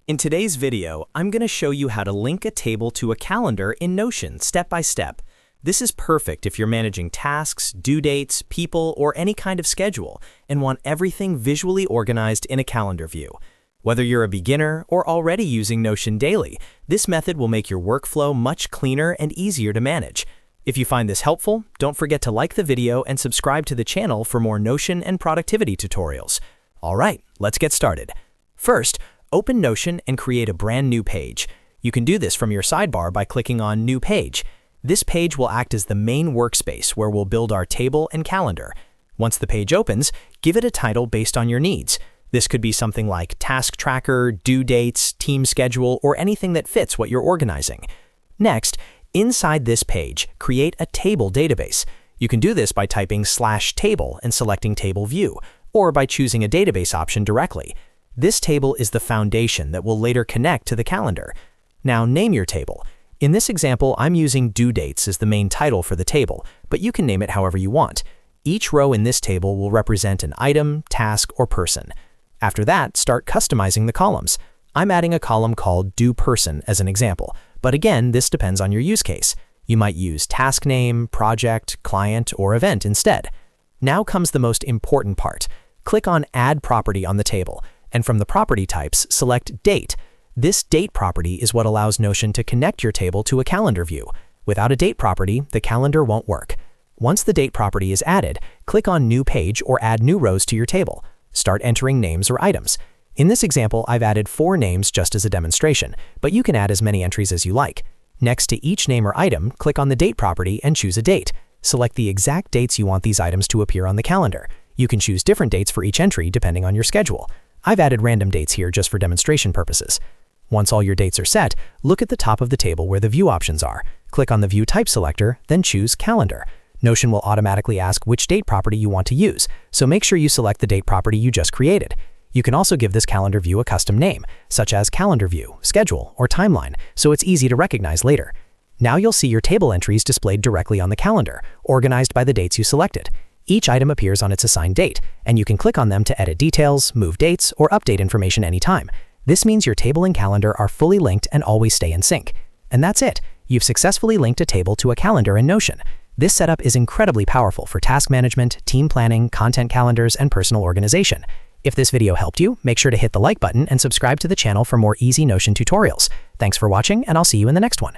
In today's video, I'm going to show you how to link a table to a calendar in Notion step by step. This is perfect if you're managing tasks, due dates, people, or any kind of schedule and want everything visually organized in a calendar view. Whether you're a beginner or already using Notion daily, this method will make your workflow much cleaner and easier to manage. If you find this helpful, don't forget to like the video and subscribe to the channel for more Notion and productivity tutorials. All right, let's get started. First, open Notion and create a brand new page. You can do this from your sidebar by clicking on New Page. This page will act as the main workspace where we'll build our table and calendar. Once the page opens, give it a title based on your needs. This could be something like Task Tracker, Due Dates, Team Schedule, or anything that fits what you're organizing. Next, inside this page, create a table database. You can do this by typing /table and selecting Table View, or by choosing a database option directly. This table is the foundation that will later connect to the calendar. Now name your table. In this example, I'm using Due Dates as the main title for the table, but you can name it however you want. Each row in this table will represent an item, task, or person. After that, start customizing the columns. I'm adding a column called Due Person as an example, but again, this depends on your use case. You might use task name, project, client, or event instead. Now comes the most important part. Click on Add Property on the table, and from the property types, select Date. This date property is what allows Notion to connect your table to a calendar view. Without a date property, the calendar won't work. Once the date property is added, click on New Page or add new rows to your table. Start entering names or items. In this example, I've added 4 names just as a demonstration, but you can add as many entries as you like. Next to each name or item, click on the date property and choose a date. Select the exact dates you want these items to appear on the calendar. You can choose different dates for each entry depending on your schedule. I've added random dates here just for demonstration purposes. Once all your dates are set, look at the top of the table where the view options are. Click on the View Type selector, then choose Calendar. Notion will automatically ask which date property you want to use, so make sure you select the date property you just created. You can also give this calendar view a custom name, such as Calendar View, Schedule, or Timeline, so it's easy to recognize later. Now you'll see your table entries displayed directly on the calendar, organized by the dates you selected. Each item appears on its assigned date, and you can click on them to edit details, move dates, or update information anytime. This means your table and calendar are fully linked and always stay in sync. And that's it. You've successfully linked a table to a calendar in Notion. This setup is incredibly powerful for task management, team planning, content calendars, and personal organization. If this video helped you, make sure to hit the like button and subscribe to the channel for more easy Notion tutorials. Thanks for watching, and I'll see you in the next one.